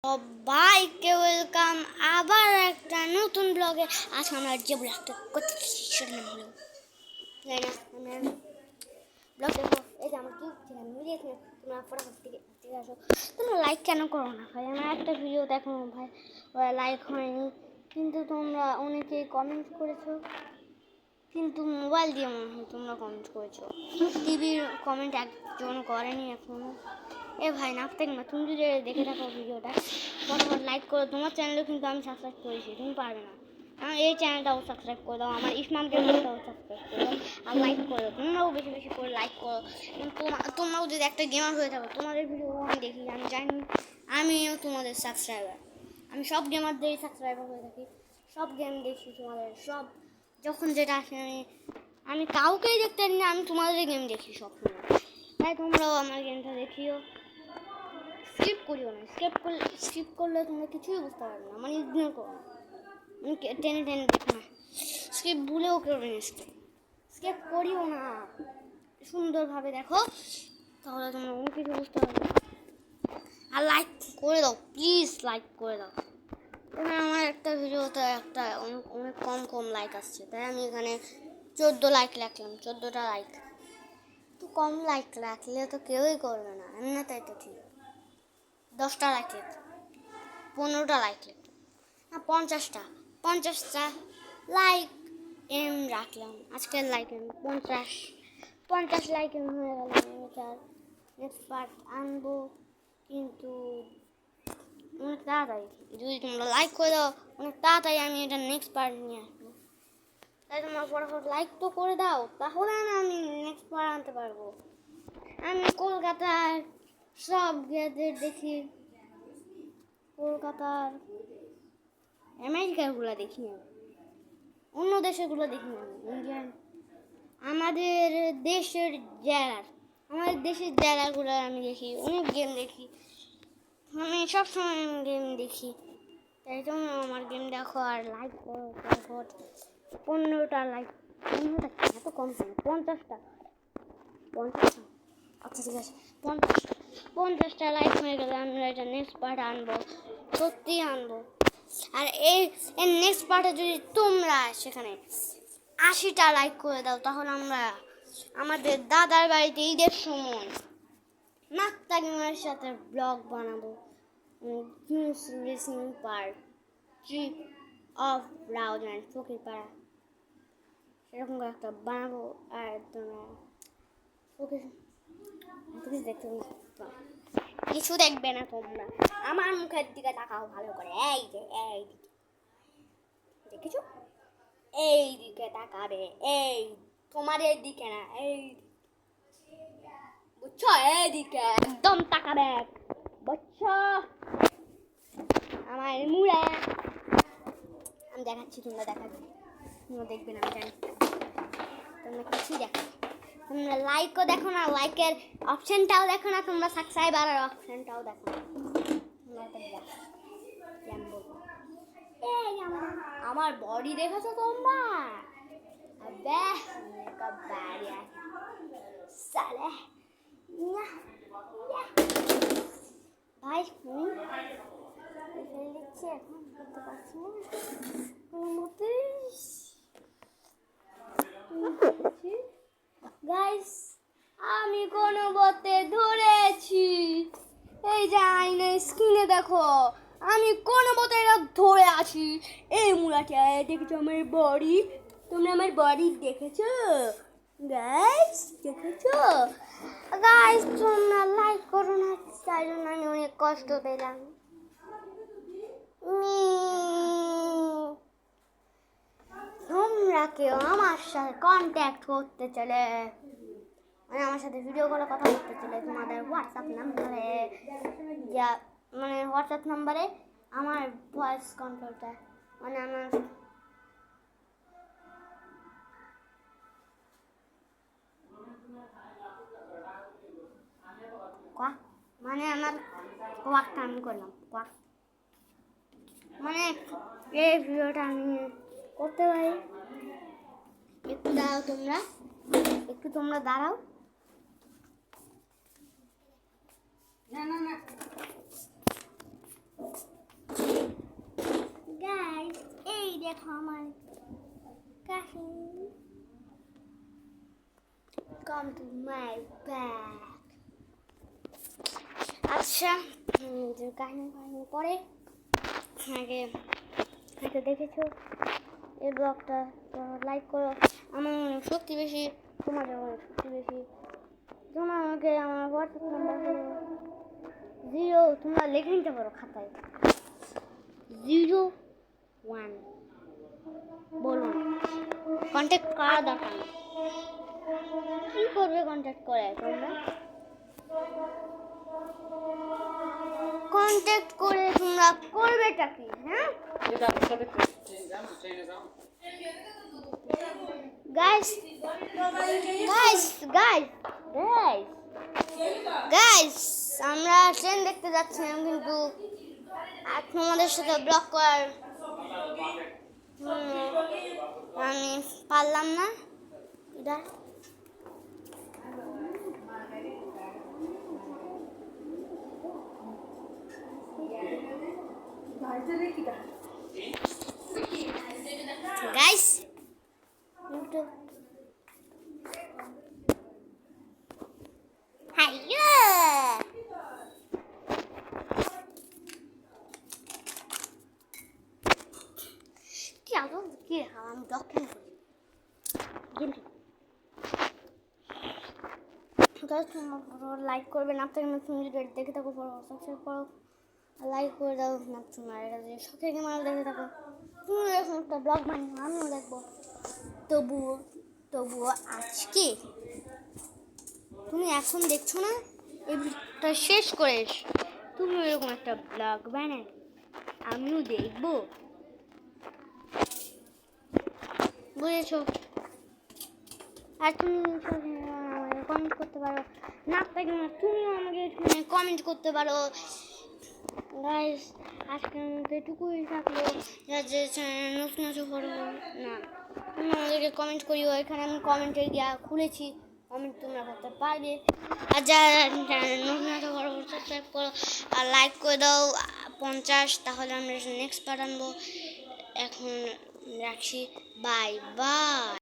সবাইকে ওয়েলকাম আবার একটা নতুন ব্লগে। আজকে আমরা যে ব্লগটা করতে সেটার নাম হলো ব্লগ দেখো। এই যে আমার কি মিলিয়ে তোমরা ফটাফট থেকে আসো। তোমরা লাইক কেন করো না ভাই? আমার একটা ভিডিও দেখো ভাই, ওরা লাইক হয়নি, কিন্তু তোমরা অনেকেই কমেন্ট করেছো, কিন্তু মোবাইল দিয়ে মনে হয় তোমরা কমেন্ট করেছো, টিভির কমেন্ট একজন করেনি এখনো। এ ভাই নাপতেক না, তুমি যদি দেখে থাকো ভিডিওটা ফটাফট লাইক করো। তোমার চ্যানেলেও কিন্তু আমি সাবস্ক্রাইব করেছি, তুমি পারবে না। আমার এই চ্যানেলটাও সাবস্ক্রাইব করে দাও, আমার ইসমাম চ্যানেলটাও সাবস্ক্রাইব করে দাও, আর লাইক করে দাও। তোমরাও বেশি বেশি করে লাইক করো। তোমরাও যদি একটা গেমার হয়ে থাকো, তোমাদের ভিডিও আমি দেখি, আমি জানি আমিও তোমাদের সাবস্ক্রাইবার। আমি সব গেমারদেরই সাবস্ক্রাইবার হয়ে থাকি, সব গেম দেখি তোমাদের, সব যখন যেটা আসে আমি কাউকেই দেখতে পারি না, আমি তোমাদের গেম দেখি সব সময়। তাই তোমরাও আমার গেমটা দেখিও, স্কিপ করিও না। স্কিপ করলে তোমরা কিছুই বুঝতে পারবে না, মানে ইগনোর করো না, মানে টেনে টেনে দেখো না, স্কিপ ভুলেও করবে না, স্কিপ করিও না, সুন্দরভাবে দেখো, তাহলে তোমরা অনেক কিছু বুঝতে পারবে। আর লাইক করে দাও প্লিজ, লাইক করে দাও। আমার একটা ভিডিওতে অনেক কম লাইক আসছে, তাই আমি এখানে 14 লাইক রাখলাম, 14টা লাইক। তো কম লাইক রাখলে তো কেউই করবে না, এমনি তাই তো ঠিক। 10টা লাইক লিখতাম, 15টা লাইক লিখতাম, না 50টা লাইক এম রাখলাম। আজকের লাইক এম 50 লাইক এম হয়ে গেল। তার নেক্সট পার্ট আনবো, কিন্তু অনেক তাড়াতাড়ি। যদি তোমরা লাইক করে দাও অনেক তাড়াতাড়ি আমি এটা নেক্সট পার্ট নিয়ে আসবো। তাই তোমরা ফটাফট লাইক তো করে দাও, তাহলে না আমি নেক্সট পার্ট আনতে পারবো। আমি কলকাতার সব গেদের দেখি, কলকাতার আমেরিকারগুলো দেখি না, অন্য দেশেরগুলো দেখি না, ইন্ডিয়ান আমাদের দেশের জায়গাগুলো আমি দেখি, অনেক গেম দেখি, আমি সবসময় গেম দেখি। তাই তোমরা আমার গেম দেখো আর লাইক করো ফটাফট। 15টা লাইক, 15টা এত কম কেন? 50টা, আচ্ছা ঠিক আছে, 50টা লাইক হয়ে গেলে আমরা এটা নেক্সট পার্ট আনবো, সত্যি আনবো। আর এই নেক্সট পার্টে যদি তোমরা সেখানে 80টা লাইক করে দাও, তাহলে আমরা আমাদের দাদার বাড়িতে ঈদের সময় নাক্তাগিমার সাথে ব্লগ বানাবো, racing park trip of Raozan Fakirpara, সেরকম করে একটা বানাবো। আর তোমরা কিছু দেখবে না, তোমরা আমার মুখের দিকে তাকাও ভালো করে, এই যে এই দেখেছো, এই দিকে তাকাবে, এই তোমার এই দিকে না, এই বুঝছো, এইদিকে একদম তাকাবে, বুঝছো আমার মুড়ে। আমি দেখাচ্ছি, তোমরা দেখাবে, তোমরা দেখবে না, আমি জানি তোমরা কিছুই দেখো। তোমরা লাইকও দেখো না, লাইকের অপশনটাও দেখো না, তোমরা সাবস্ক্রাইবারের অপশনটাও দেখো না। আমার বডি দেখেছো তোমরা? ভাই দিচ্ছি, এখন করতে পারছি না কোনো মতে। গাইস আমি কোনো মতে ধরেছি, এই যে আইনে স্ক্রিনে দেখো, আমি কোনো মতে এটা ধরে আছি। এই মুড়াটা দেখেছো আমার বডি? তোমরা আমার বডি দেখেছো গাইস? দেখেছো গাইস? তোমরা লাইক করো না, তাই জন্য আমি অনেক কষ্ট পেলাম। তোমরা কেউ আমার সাথে কন্ট্যাক্ট করতে চলে, মানে আমার সাথে ভিডিও কলে কথা বলতে চলে, তোমাদের হোয়াটসঅ্যাপ নাম্বারে আমার ভয়েস কন্ট্রোলটা, মানে আমার কোয়াকটা আমি করলাম, মানে এই ভিডিওটা আমি করতে পারি। একটু দাঁড়াও, তোমরা দাঁড়াও। না দেখো আমার কাহিনী। Come to my back. আচ্ছা, কাহিনী পরে আগে হয়তো দেখেছো এই ব্লগটা, তো লাইক করো। আমার অনেক শক্তি বেশি, তোমাদের অনেক শক্তি বেশি। তোমরা আমাকে আমার হোয়াটসঅ্যাপ নাম্বার হলো 0, তোমরা লিখে নিতে পারো খাতায় 01। বলুন কন্ট্যাক্ট করা দরকার নেই। কী করবে কন্ট্যাক্ট করে তোমরা? কন্ট্যাক্ট করে তোমরা করবেটা কি? হ্যাঁ guys guys guys guys guys, আমরা ট্রেন দেখতে যাচ্ছিলাম, কিন্তু এখন আমাদের সাথে ব্লক করার আমি পারলাম না। এটা গাইস হ্যালো, কি আদৌ কি আমি দক্ষিণ করি কিন্তু লাইক করবে না, আপনাকে নতুন ভিডিও দেখে থাকো, সাবস্ক্রাইব করো, লাইক করে দাও না। তোমার এটা যে শখের মানুষ দেখে থাকো, তুমি এরকম একটা ব্লগ বানিয়ে আমিও দেখবো। তবুও আজকে তুমি এখন দেখছো না, এই ভিডিওটা শেষ করে তুমি এরকম একটা ব্লগ বানাই আমিও দেখবো, বুঝেছো? আর তুমি কমেন্ট করতে পারো না, তাই তুমিও আমাকে কমেন্ট করতে পারো। গাইস আজকে এটুকুই থাকলো, যে নতুন করো না, তুমি আমাদেরকে কমেন্ট করিও। এখানে আমি কমেন্টে গিয়া খুলেছি, কমেন্ট তোমরা করতে পারবে। আর যারা নতুন করো সাবস্ক্রাইব করো আর লাইক করে দাও 50, তাহলে আমরা নেক্সট পার্ট আনবো। এখন রাখছি, বাই বাই।